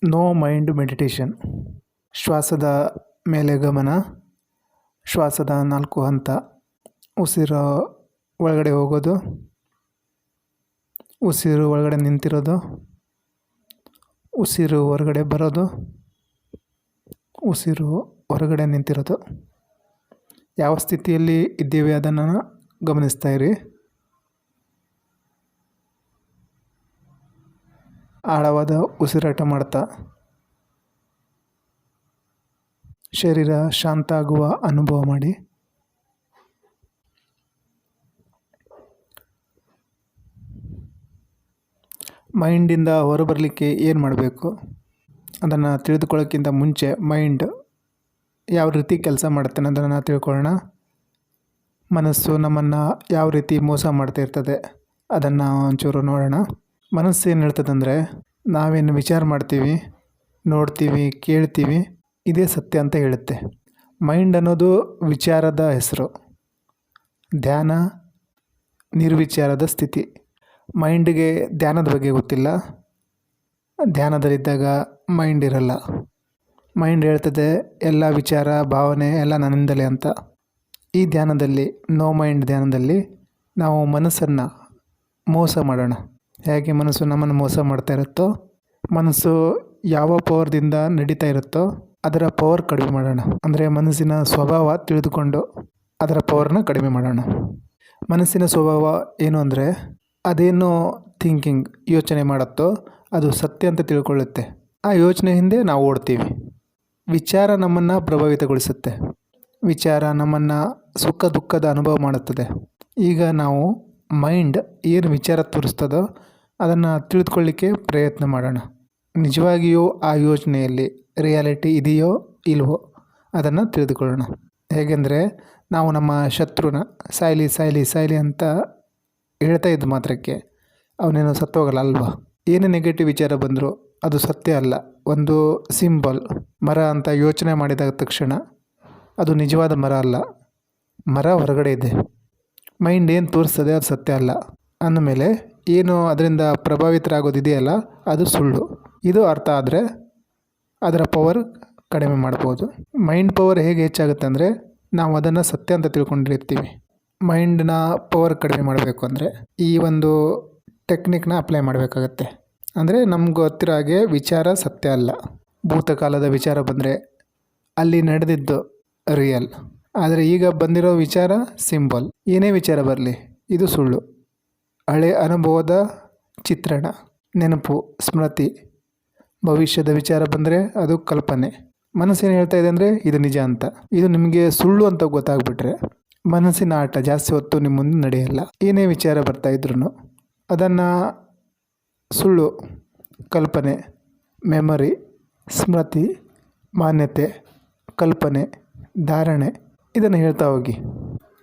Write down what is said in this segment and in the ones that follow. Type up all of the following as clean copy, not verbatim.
No mind meditation. ಶ್ವಾಸದ ಮೇಲೆ ಗಮನ. ಶ್ವಾಸದ 4 ಹಂತ. ಉಸಿರು ಒಳಗಡೆ ಹೋಗೋದು, ಉಸಿರು ಒಳಗಡೆ ನಿಂತಿರೋದು, ಉಸಿರು ಹೊರಗಡೆ ಬರೋದು, ಉಸಿರು ಹೊರಗಡೆ ನಿಂತಿರೋದು. ಯಾವ ಸ್ಥಿತಿಯಲ್ಲಿ ಇದ್ದೀವಿ ಅದನ್ನು ಗಮನಿಸ್ತಾ ಇರಿ. ಆಳವಾದ ಉಸಿರಾಟ ಮಾಡ್ತಾ ಶರೀರ ಶಾಂತ ಆಗುವ ಅನುಭವ ಮಾಡಿ. ಮೈಂಡಿಂದ ಹೊರಬರಲಿಕ್ಕೆ ಏನು ಮಾಡಬೇಕು ಅದನ್ನು ತಿಳಿದುಕೊಳ್ಳೋಕ್ಕಿಂತ ಮುಂಚೆ ಮೈಂಡ್ ಯಾವ ರೀತಿ ಕೆಲಸ ಮಾಡುತ್ತೆ ಅನ್ನೋದನ್ನು ತಿಳ್ಕೊಳ್ಳೋಣ. ಮನಸ್ಸು ನಮ್ಮನ್ನು ಯಾವ ರೀತಿ ಮೋಸ ಮಾಡ್ತಾ ಇರ್ತದೆ ಅದನ್ನು ಒಂಚೂರು ನೋಡೋಣ. ಮನಸ್ಸು ಏನು ಹೇಳ್ತದಂದರೆ, ನಾವೇನು ವಿಚಾರ ಮಾಡ್ತೀವಿ, ನೋಡ್ತೀವಿ, ಕೇಳ್ತೀವಿ, ಇದೇ ಸತ್ಯ ಅಂತ ಹೇಳುತ್ತೆ. ಮೈಂಡ್ ಅನ್ನೋದು ವಿಚಾರದ ಹೆಸರು. ಧ್ಯಾನ ನಿರ್ವಿಚಾರದ ಸ್ಥಿತಿ. ಮೈಂಡಿಗೆ ಧ್ಯಾನದ ಬಗ್ಗೆ ಗೊತ್ತಿಲ್ಲ. ಧ್ಯಾನದಲ್ಲಿದ್ದಾಗ ಮೈಂಡ್ ಇರಲ್ಲ. ಮೈಂಡ್ ಹೇಳ್ತದೆ ಎಲ್ಲ ವಿಚಾರ ಭಾವನೆ ಎಲ್ಲ ನನ್ನಿಂದಲೇ ಅಂತ. ಈ ಧ್ಯಾನದಲ್ಲಿ, ನೋ ಮೈಂಡ್ ಧ್ಯಾನದಲ್ಲಿ ನಾವು ಮನಸ್ಸನ್ನು ಮೋಸ ಮಾಡೋಣ. ಹೇಗೆ ಮನಸ್ಸು ನಮ್ಮನ್ನು ಮೋಸ ಮಾಡ್ತಾ ಇರುತ್ತೋ, ಮನಸ್ಸು ಯಾವ ಪವರ್ದಿಂದ ನಡೀತಾ ಇರುತ್ತೋ ಅದರ ಪವರ್ ಕಡಿಮೆ ಮಾಡೋಣ. ಅಂದರೆ ಮನಸ್ಸಿನ ಸ್ವಭಾವ ತಿಳಿದುಕೊಂಡು ಅದರ ಪವರ್ನ ಕಡಿಮೆ ಮಾಡೋಣ. ಮನಸ್ಸಿನ ಸ್ವಭಾವ ಏನು ಅಂದರೆ, ಅದೇನು ಥಿಂಕಿಂಗ್ ಯೋಚನೆ ಮಾಡುತ್ತೋ ಅದು ಸತ್ಯ ಅಂತ ತಿಳ್ಕೊಳ್ಳುತ್ತೆ. ಆ ಯೋಚನೆ ಹಿಂದೆ ನಾವು ಓಡ್ತೀವಿ. ವಿಚಾರ ನಮ್ಮನ್ನು ಪ್ರಭಾವಿತಗೊಳಿಸುತ್ತೆ. ವಿಚಾರ ನಮ್ಮನ್ನು ಸುಖ ದುಃಖದ ಅನುಭವ ಮಾಡುತ್ತದೆ. ಈಗ ನಾವು ಮೈಂಡ್ ಏನು ವಿಚಾರ ತೋರಿಸ್ತದೋ ಅದನ್ನು ತಿಳಿದುಕೊಳ್ಳಿಕ್ಕೆ ಪ್ರಯತ್ನ ಮಾಡೋಣ. ನಿಜವಾಗಿಯೂ ಆ ಯೋಚನೆಯಲ್ಲಿ ರಿಯಾಲಿಟಿ ಇದೆಯೋ ಇಲ್ವೋ ಅದನ್ನು ತಿಳಿದುಕೊಳ್ಳೋಣ. ಹೇಗೆಂದರೆ, ನಾವು ನಮ್ಮ ಶತ್ರುನ ಸಾಯ್ಲಿ ಸಾಯ್ಲಿ ಸಾಯ್ಲಿ ಅಂತ ಹೇಳ್ತಾ ಇದ್ದ ಮಾತ್ರಕ್ಕೆ ಅವನೇನು ಸತ್ತೋಗಲ್ಲ ಅಲ್ವಾ? ಏನೇ ನೆಗೆಟಿವ್ ವಿಚಾರ ಬಂದರೂ ಅದು ಸತ್ಯ ಅಲ್ಲ, ಒಂದು ಸಿಂಬಲ್. ಮರ ಅಂತ ಯೋಚನೆ ಮಾಡಿದ ತಕ್ಷಣ ಅದು ನಿಜವಾದ ಮರ ಅಲ್ಲ, ಮರ ಹೊರಗಡೆ ಇದೆ. ಮೈಂಡ್ ಏನು ತೋರಿಸ್ತದೆ ಅದು ಸತ್ಯ ಅಲ್ಲ ಅಂದಮೇಲೆ ಏನು ಅದರಿಂದ ಪ್ರಭಾವಿತರಾಗೋದಿದೆಯಲ್ಲ ಅದು ಸುಳ್ಳು. ಇದು ಅರ್ಥ ಆದರೆ ಅದರ ಪವರ್ ಕಡಿಮೆ ಮಾಡ್ಬೋದು. ಮೈಂಡ್ ಪವರ್ ಹೇಗೆ ಹೆಚ್ಚಾಗುತ್ತೆ ಅಂದರೆ, ನಾವು ಅದನ್ನು ಸತ್ಯ ಅಂತ ತಿಳ್ಕೊಂಡಿರ್ತೀವಿ. ಮೈಂಡ್ನ ಪವರ್ ಕಡಿಮೆ ಮಾಡಬೇಕು ಅಂದರೆ ಈ ಒಂದು ಟೆಕ್ನಿಕ್ನ ಅಪ್ಲೈ ಮಾಡಬೇಕಾಗತ್ತೆ. ಅಂದರೆ ನಮ್ಗೆ ಗೊತ್ತಿರೋ ಹಾಗೆ ವಿಚಾರ ಸತ್ಯ ಅಲ್ಲ. ಭೂತಕಾಲದ ವಿಚಾರ ಬಂದರೆ ಅಲ್ಲಿ ನಡೆದಿದ್ದು ರಿಯಲ್, ಆದರೆ ಈಗ ಬಂದಿರೋ ವಿಚಾರ ಸಿಂಬಲ್. ಏನೇ ವಿಚಾರ ಬರಲಿ ಇದು ಸುಳ್ಳು. ಹಳೆ ಅನುಭವದ ಚಿತ್ರಣ, ನೆನಪು, ಸ್ಮೃತಿ. ಭವಿಷ್ಯದ ವಿಚಾರ ಬಂದರೆ ಅದು ಕಲ್ಪನೆ. ಮನಸ್ಸೇನು ಹೇಳ್ತಾ ಇದೆ ಅಂದರೆ ಇದು ನಿಜ ಅಂತ. ಇದು ನಿಮಗೆ ಸುಳ್ಳು ಅಂತ ಗೊತ್ತಾಗ್ಬಿಟ್ರೆ ಮನಸ್ಸಿನ ಆಟ ಜಾಸ್ತಿ ಹೊತ್ತು ನಿಮ್ಮ ಮುಂದೆ ನಡೆಯಲ್ಲ. ಏನೇ ವಿಚಾರ ಬರ್ತಾಯಿದ್ರು ಅದನ್ನು ಸುಳ್ಳು, ಕಲ್ಪನೆ, ಮೆಮೊರಿ, ಸ್ಮೃತಿ, ಮಾನ್ಯತೆ, ಕಲ್ಪನೆ, ಧಾರಣೆ ಇದನ್ನು ಹೇಳ್ತಾ ಹೋಗಿ.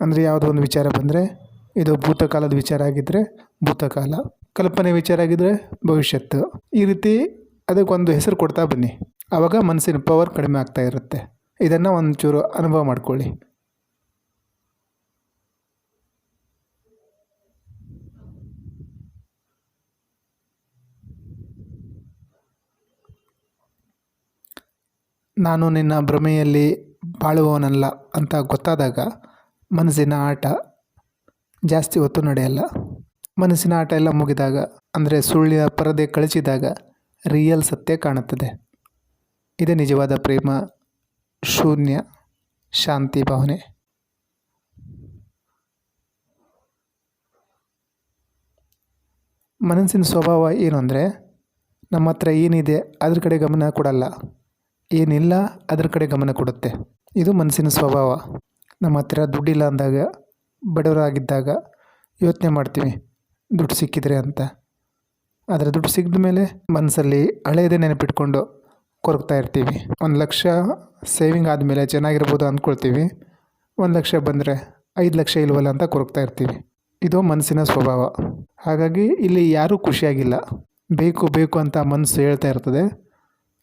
ಅಂದರೆ ಯಾವುದೋ ಒಂದು ವಿಚಾರ ಬಂದರೆ ಇದು ಭೂತಕಾಲದ ವಿಚಾರ ಆಗಿದ್ದರೆ ಭೂತಕಾಲ, ಕಲ್ಪನೆ ವಿಚಾರ ಆಗಿದ್ದರೆ ಭವಿಷ್ಯತ್ತು. ಈ ರೀತಿ ಅದಕ್ಕೊಂದು ಹೆಸರು ಕೊಡ್ತಾ ಬನ್ನಿ. ಆವಾಗ ಮನಸ್ಸಿನ ಪವರ್ ಕಡಿಮೆ ಆಗ್ತಾ ಇರುತ್ತೆ. ಇದನ್ನು ಒಂಚೂರು ಅನುಭವ ಮಾಡ್ಕೊಳ್ಳಿ. ನಾನು ನಿನ್ನ ಭ್ರಮೆಯಲ್ಲಿ ಬಾಳುವವನಲ್ಲ ಅಂತ ಗೊತ್ತಾದಾಗ ಮನಸ್ಸಿನ ಆಟ ಜಾಸ್ತಿ ಹೊತ್ತು ನಡೆಯಲ್ಲ. ಮನಸ್ಸಿನ ಆಟ ಎಲ್ಲ ಮುಗಿದಾಗ, ಅಂದರೆ ಸುಳ್ಳಿನ ಪರದೆ ಕಳಚಿದಾಗ ರಿಯಲ್ ಸತ್ಯ ಕಾಣುತ್ತದೆ. ಇದೇ ನಿಜವಾದ ಪ್ರೇಮ, ಶೂನ್ಯ, ಶಾಂತಿ ಭಾವನೆ. ಮನಸ್ಸಿನ ಸ್ವಭಾವ ಏನು ಅಂದರೆ, ನಮ್ಮ ಹತ್ರ ಏನಿದೆ ಅದ್ರ ಕಡೆ ಗಮನ ಕೊಡಲ್ಲ, ಏನಿಲ್ಲ ಅದ್ರ ಕಡೆ ಗಮನ ಕೊಡುತ್ತೆ. ಇದು ಮನಸ್ಸಿನ ಸ್ವಭಾವ. ನಮ್ಮ ಹತ್ರ ದುಡ್ಡಿಲ್ಲ ಅಂದಾಗ, ಬಡವರಾಗಿದ್ದಾಗ ಯೋಚನೆ ಮಾಡ್ತೀವಿ ದುಡ್ಡು ಸಿಕ್ಕಿದ್ರೆ ಅಂತ. ಆದರೆ ದುಡ್ಡು ಸಿಕ್ಕಿದ ಮೇಲೆ ಮನಸ್ಸಲ್ಲಿ ಹಳೆಯದೇ ನೆನಪಿಟ್ಕೊಂಡು ಕೊರಗ್ತಾ ಇರ್ತೀವಿ. 1 ಲಕ್ಷ ಸೇವಿಂಗ್ ಆದಮೇಲೆ ಚೆನ್ನಾಗಿರ್ಬೋದು ಅಂದ್ಕೊಳ್ತೀವಿ. 1 ಲಕ್ಷ ಬಂದರೆ 5 ಲಕ್ಷ ಇಲ್ವಲ್ಲ ಅಂತ ಕೊರಗ್ತಾ ಇರ್ತೀವಿ. ಇದು ಮನಸ್ಸಿನ ಸ್ವಭಾವ. ಹಾಗಾಗಿ ಇಲ್ಲಿ ಯಾರೂ ಖುಷಿಯಾಗಿಲ್ಲ. ಬೇಕು ಬೇಕು ಅಂತ ಮನಸ್ಸು ಹೇಳ್ತಾ ಇರ್ತದೆ,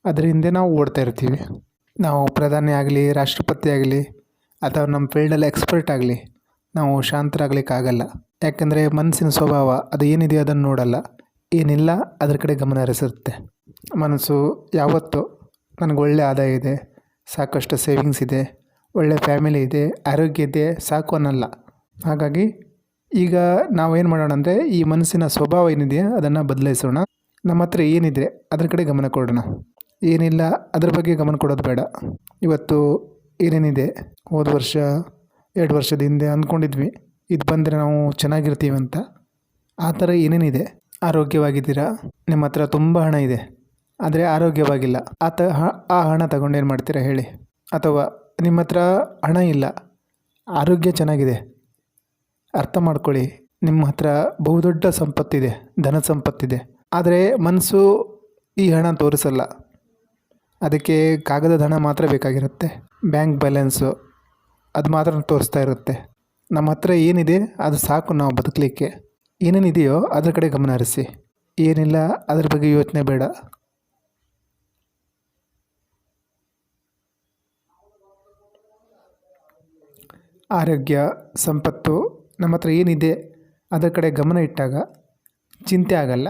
ಅದರ ಹಿಂದೆ ನಾವು ಓಡ್ತಾ ಇರ್ತೀವಿ. ನಾವು ಪ್ರಧಾನಿ ಆಗಲಿ, ರಾಷ್ಟ್ರಪತಿ ಆಗಲಿ, ಅಥವಾ ನಮ್ಮ ಫೀಲ್ಡಲ್ಲಿ ಎಕ್ಸ್ಪರ್ಟ್ ಆಗಲಿ, ನಾವು ಶಾಂತರಾಗಲಿಕ್ಕಾಗಲ್ಲ. ಯಾಕೆಂದರೆ ಮನಸ್ಸಿನ ಸ್ವಭಾವ ಅದು ಏನಿದೆಯೋ ಅದನ್ನು ನೋಡಲ್ಲ, ಏನಿಲ್ಲ ಅದ್ರ ಕಡೆ ಗಮನ ಹರಿಸುತ್ತೆ. ಮನಸ್ಸು ಯಾವತ್ತೂ ನನಗೆ ಒಳ್ಳೆಯ ಆದಾಯ ಇದೆ, ಸಾಕಷ್ಟು ಸೇವಿಂಗ್ಸ್ ಇದೆ, ಒಳ್ಳೆಯ ಫ್ಯಾಮಿಲಿ ಇದೆ, ಆರೋಗ್ಯ ಇದೆ, ಸಾಕು ಅನ್ನಲ್ಲ. ಹಾಗಾಗಿ ಈಗ ನಾವೇನು ಮಾಡೋಣ ಅಂದರೆ ಈ ಮನಸ್ಸಿನ ಸ್ವಭಾವ ಏನಿದೆ ಅದನ್ನು ಬದಲಾಯಿಸೋಣ. ನಮ್ಮ ಹತ್ರ ಏನಿದೆ ಅದ್ರ ಕಡೆ ಗಮನ ಕೊಡೋಣ, ಏನಿಲ್ಲ ಅದ್ರ ಬಗ್ಗೆ ಗಮನ ಕೊಡೋದು ಬೇಡ. ಇವತ್ತು ಏನೇನಿದೆ, ಹೋದ ವರ್ಷ 2 ವರ್ಷದ ಹಿಂದೆ ಅಂದ್ಕೊಂಡಿದ್ವಿ ಇದು ಬಂದರೆ ನಾವು ಚೆನ್ನಾಗಿರ್ತೀವಿ ಅಂತ. ಆ ಥರ ಏನೇನಿದೆ, ಆರೋಗ್ಯವಾಗಿದ್ದೀರಾ, ನಿಮ್ಮ ಹತ್ರ ತುಂಬ ಹಣ ಇದೆ ಆದರೆ ಆರೋಗ್ಯವಾಗಿಲ್ಲ, ಆ ಹಣ ತಗೊಂಡು ಏನು ಮಾಡ್ತೀರಾ ಹೇಳಿ? ಅಥವಾ ನಿಮ್ಮ ಹತ್ರ ಹಣ ಇಲ್ಲ, ಆರೋಗ್ಯ ಚೆನ್ನಾಗಿದೆ. ಅರ್ಥ ಮಾಡ್ಕೊಳ್ಳಿ, ನಿಮ್ಮ ಹತ್ರ ಬಹುದೊಡ್ಡ ಸಂಪತ್ತಿದೆ, ಧನ ಸಂಪತ್ತಿದೆ, ಆದರೆ ಮನಸ್ಸು ಈ ಹಣ ತೋರಿಸಲ್ಲ. ಅದಕ್ಕೆ ಕಾಗದದ ಹಣ ಮಾತ್ರ ಬೇಕಾಗಿರುತ್ತೆ, ಬ್ಯಾಂಕ್ ಬ್ಯಾಲೆನ್ಸು ಅದು ಮಾತ್ರ ತೋರಿಸ್ತಾ ಇರುತ್ತೆ. ನಮ್ಮ ಹತ್ರ ಏನಿದೆ ಅದು ಸಾಕು ನಾವು ಬದುಕಲಿಕ್ಕೆ. ಏನೇನಿದೆಯೋ ಅದ್ರ ಕಡೆ ಗಮನ ಹರಿಸಿ, ಏನಿಲ್ಲ ಅದ್ರ ಬಗ್ಗೆ ಯೋಚನೆ ಬೇಡ. ಆರೋಗ್ಯ, ಸಂಪತ್ತು, ನಮ್ಮ ಹತ್ರ ಏನಿದೆ ಅದರ ಕಡೆ ಗಮನ ಇಟ್ಟಾಗ ಚಿಂತೆ ಆಗಲ್ಲ.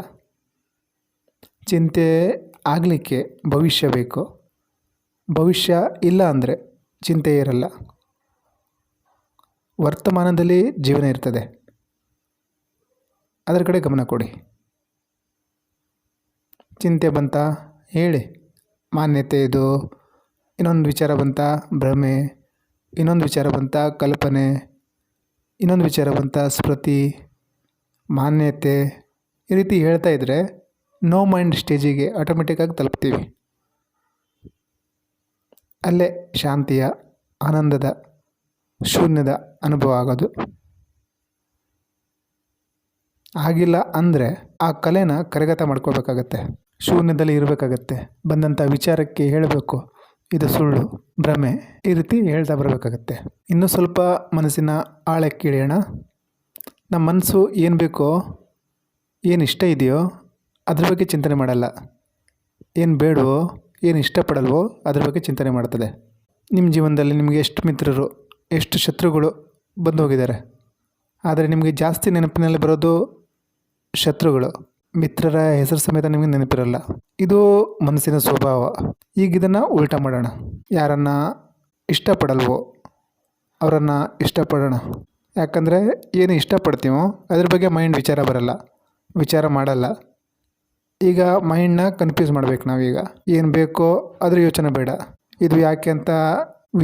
ಚಿಂತೆ ಆಗಲಿಕ್ಕೆ ಭವಿಷ್ಯ ಬೇಕು, ಭವಿಷ್ಯ ಇಲ್ಲ ಅಂದರೆ ಚಿಂತೆ ಇರಲ್ಲ. ವರ್ತಮಾನದಲ್ಲಿ ಜೀವನ ಇರ್ತದೆ, ಅದರ ಕಡೆ ಗಮನ ಕೊಡಿ. ಚಿಂತೆ ಬಂತಾ ಹೇಳಿ, ಮಾನ್ಯತೆ ಇದು, ಇನ್ನೊಂದು ವಿಚಾರ ಬಂತಾ ಭ್ರಮೆ, ಇನ್ನೊಂದು ವಿಚಾರ ಬಂತಾ ಕಲ್ಪನೆ, ಇನ್ನೊಂದು ವಿಚಾರ ಬಂತಾ ಸ್ಮೃತಿ, ಮಾನ್ಯತೆ, ಈ ರೀತಿ ಹೇಳ್ತಾ ಇದ್ದರೆ ನೋ ಮೈಂಡ್ ಸ್ಟೇಜಿಗೆ ಆಟೋಮೆಟಿಕ್ಕಾಗಿ ತಲುಪ್ತೀವಿ. ಅಲ್ಲೇ ಶಾಂತಿಯ, ಆನಂದದ, ಶೂನ್ಯದ ಅನುಭವ ಆಗೋದು. ಆಗಿಲ್ಲ ಅಂದರೆ ಆ ಕಲೆನ ಕರಗತ ಮಾಡ್ಕೋಬೇಕಾಗತ್ತೆ, ಶೂನ್ಯದಲ್ಲಿ ಇರಬೇಕಾಗತ್ತೆ. ಬಂದಂಥ ವಿಚಾರಕ್ಕೆ ಹೇಳಬೇಕು ಇದು ಸುಳ್ಳು, ಭ್ರಮೆ, ಈ ರೀತಿ ಹೇಳ್ತಾ ಬರಬೇಕಾಗತ್ತೆ. ಇನ್ನೂ ಸ್ವಲ್ಪ ಮನಸ್ಸಿನ ಆಳಕ್ಕೆ ಇಳಿಯೋಣ. ನಮ್ಮ ಮನಸ್ಸು ಏನು ಬೇಕೋ, ಏನು ಇಷ್ಟ ಇದೆಯೋ ಅದ್ರ ಬಗ್ಗೆ ಚಿಂತನೆ ಮಾಡಲ್ಲ, ಏನು ಬೇಡವೋ, ಏನು ಇಷ್ಟಪಡಲ್ವೋ ಅದ್ರ ಬಗ್ಗೆ ಚಿಂತನೆ ಮಾಡ್ತದೆ. ನಿಮ್ಮ ಜೀವನದಲ್ಲಿ ನಿಮಗೆ ಎಷ್ಟು ಮಿತ್ರರು, ಎಷ್ಟು ಶತ್ರುಗಳು ಬಂದು ಹೋಗಿದ್ದಾರೆ, ಆದರೆ ನಿಮಗೆ ಜಾಸ್ತಿ ನೆನಪಿನಲ್ಲಿ ಬರೋದು ಶತ್ರುಗಳು. ಮಿತ್ರರ ಹೆಸರು ಸಮೇತ ನಿಮಗೆ ನೆನಪಿರಲ್ಲ. ಇದು ಮನಸ್ಸಿನ ಸ್ವಭಾವ. ಈಗ ಇದನ್ನು ಉಲ್ಟಾ ಮಾಡೋಣ. ಯಾರನ್ನು ಇಷ್ಟಪಡಲ್ವೋ ಅವರನ್ನು ಇಷ್ಟಪಡೋಣ. ಯಾಕಂದರೆ ಏನು ಇಷ್ಟಪಡ್ತೀವೋ ಅದ್ರ ಬಗ್ಗೆ ಮೈಂಡ್ ವಿಚಾರ ಮಾಡಲ್ಲ. ಈಗ ಮೈಂಡ್ನ ಕನ್ಫ್ಯೂಸ್ ಮಾಡ್ಬೇಕು ನಾವೀಗ. ಏನು ಬೇಕೋ ಅದ್ರ ಯೋಚನೆ ಬೇಡ. ಇದು ಯಾಕೆ ಅಂತ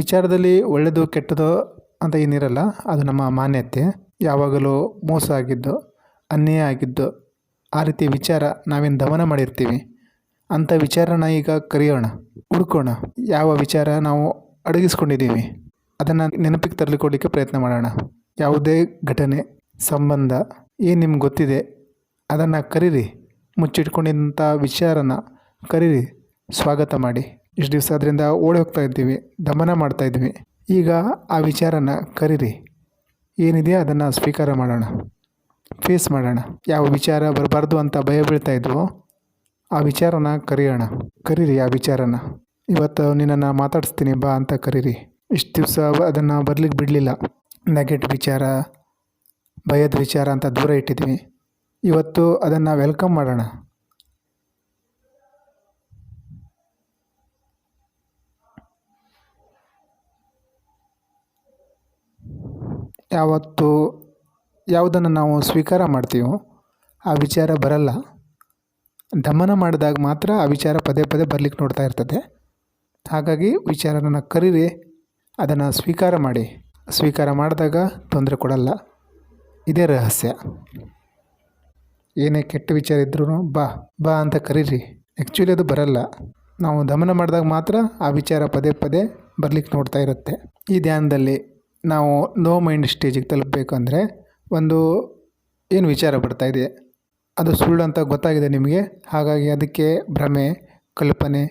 ವಿಚಾರದಲ್ಲಿ ಒಳ್ಳೆಯದು ಕೆಟ್ಟದು ಅಂತ ಏನಿರಲ್ಲ, ಅದು ನಮ್ಮ ಮಾನ್ಯತೆ. ಯಾವಾಗಲೂ ಮೋಸ ಆಗಿದ್ದು, ಅನ್ಯಾಯ ಆಗಿದ್ದು, ಆ ರೀತಿ ವಿಚಾರ ನಾವೇನು ದಮನ ಮಾಡಿರ್ತೀವಿ ಅಂಥ ವಿಚಾರನ ಈಗ ಕರೆಯೋಣ, ಹುಡ್ಕೋಣ. ಯಾವ ವಿಚಾರ ನಾವು ಅಡಗಿಸ್ಕೊಂಡಿದ್ದೀವಿ ಅದನ್ನು ನೆನಪಿಗೆ ತರಲಿಕ್ಕೆ ಪ್ರಯತ್ನ ಮಾಡೋಣ. ಯಾವುದೇ ಘಟನೆ, ಸಂಬಂಧ ಏನು ನಿಮ್ಗೆ ಗೊತ್ತಿದೆ ಅದನ್ನು ಕರೀರಿ. ಮುಚ್ಚಿಟ್ಕೊಂಡಿದ್ದಂಥ ವಿಚಾರನ ಕರೀರಿ, ಸ್ವಾಗತ ಮಾಡಿ. ಇಷ್ಟು ದಿವಸ ಅದರಿಂದ ಓಡಿ ಹೋಗ್ತಾ ಇದ್ದೀವಿ, ದಮನ ಮಾಡ್ತಾಯಿದ್ವಿ. ಈಗ ಆ ವಿಚಾರನ ಕರೀರಿ, ಏನಿದೆಯೋ ಅದನ್ನು ಸ್ವೀಕಾರ ಮಾಡೋಣ, ಫೇಸ್ ಮಾಡೋಣ. ಯಾವ ವಿಚಾರ ಬರಬಾರ್ದು ಅಂತ ಭಯ ಬೀಳ್ತಾ ಇದ್ವೋ ಆ ವಿಚಾರನ ಕರೀರಿ ಆ ವಿಚಾರನ. ಇವತ್ತು ನಿನ್ನನ್ನು ಮಾತಾಡಿಸ್ತೀನಿ ಬಾ ಅಂತ ಕರೀರಿ. ಇಷ್ಟು ದಿವಸ ಅದನ್ನು ಬರ್ಲಿಕ್ಕೆ ಬಿಡಲಿಲ್ಲ, ನೆಗೆಟಿವ್ ವಿಚಾರ, ಭಯದ ವಿಚಾರ ಅಂತ ದೂರ ಇಟ್ಟಿದ್ವಿ. ಇವತ್ತು ಅದನ್ನು ವೆಲ್ಕಮ್ ಮಾಡೋಣ. ಯಾವತ್ತು ಯಾವುದನ್ನು ನಾವು ಸ್ವೀಕಾರ ಮಾಡ್ತೀವೋ ಆ ವಿಚಾರ ಬರಲ್ಲ. ದಮನ ಮಾಡಿದಾಗ ಮಾತ್ರ ಆ ವಿಚಾರ ಪದೇ ಪದೇ ಬರ್ಲಿಕ್ಕೆ ನೋಡ್ತಾ ಇರ್ತದೆ. ಹಾಗಾಗಿ ವಿಚಾರನ ಕರೀರಿ, ಅದನ್ನು ಸ್ವೀಕಾರ ಮಾಡಿ. ಸ್ವೀಕಾರ ಮಾಡಿದಾಗ ತೊಂದರೆ ಕೊಡಲ್ಲ. ಇದೇ ರಹಸ್ಯ. ಏನೇ ಕೆಟ್ಟ ವಿಚಾರ ಇದ್ರೂ ಬಾ ಅಂತ ಕರೀರಿ. ಆ್ಯಕ್ಚುಲಿ ಅದು ಬರಲ್ಲ, ನಾವು ದಮನ ಮಾಡಿದಾಗ ಮಾತ್ರ ಆ ವಿಚಾರ ಪದೇ ಪದೇ ಬರ್ಲಿಕ್ಕೆ ನೋಡ್ತಾ ಇರುತ್ತೆ. ಈ ಧ್ಯಾನದಲ್ಲಿ ನಾವು ನೋ ಮೈಂಡ್ ಸ್ಟೇಜಿಗೆ ತಲುಪಬೇಕು ಅಂದರೆ ಒಂದು ಏನು ವಿಚಾರ ಬರ್ತಾಯಿದೆ ಅದು ಸುಳ್ಳು ಅಂತ ಗೊತ್ತಾಗಿದೆ ನಿಮಗೆ. ಹಾಗಾಗಿ ಅದಕ್ಕೆ ಭ್ರಮೆ, ಕಲ್ಪನೆ,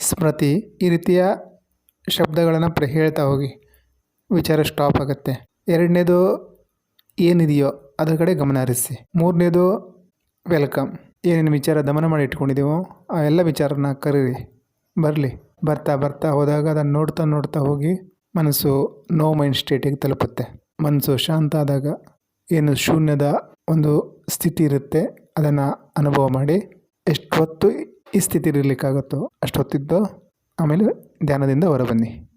ಸ್ಮೃತಿ ಈ ರೀತಿಯ ಶಬ್ದಗಳನ್ನು ಹೇಳ್ತಾ ಹೋಗಿ ವಿಚಾರ ಸ್ಟಾಪ್ ಆಗುತ್ತೆ. ಎರಡನೇದು ಏನಿದೆಯೋ ಅದ್ರ ಕಡೆ ಗಮನ ಹರಿಸಿ. ಮೂರನೇದು ವೆಲ್ಕಮ್. ಏನೇನು ವಿಚಾರ ದಮನ ಮಾಡಿ ಇಟ್ಕೊಂಡಿದ್ದೀವೋ ಆ ಎಲ್ಲ ವಿಚಾರನ ಕರೀರಿ, ಬರಲಿ. ಬರ್ತಾ ಹೋದಾಗ ಅದನ್ನು ನೋಡ್ತಾ ಹೋಗಿ ಮನಸ್ಸು ನೋ ಮೈಂಡ್ ಸ್ಟೇಟಿಗೆ ತಲುಪುತ್ತೆ. ಮನಸ್ಸು ಶಾಂತ ಆದಾಗ ಏನು ಶೂನ್ಯದ ಒಂದು ಸ್ಥಿತಿ ಇರುತ್ತೆ ಅದನ್ನು ಅನುಭವ ಮಾಡಿ. ಎಷ್ಟು ಹೊತ್ತು ಈ ಸ್ಥಿತಿಲಿರ್ಲಿಕ್ಕಾಗುತ್ತೋ ಅಷ್ಟೊತ್ತಿದ್ದು ಆಮೇಲೆ ಧ್ಯಾನದಿಂದ ಹೊರಬನ್ನಿ.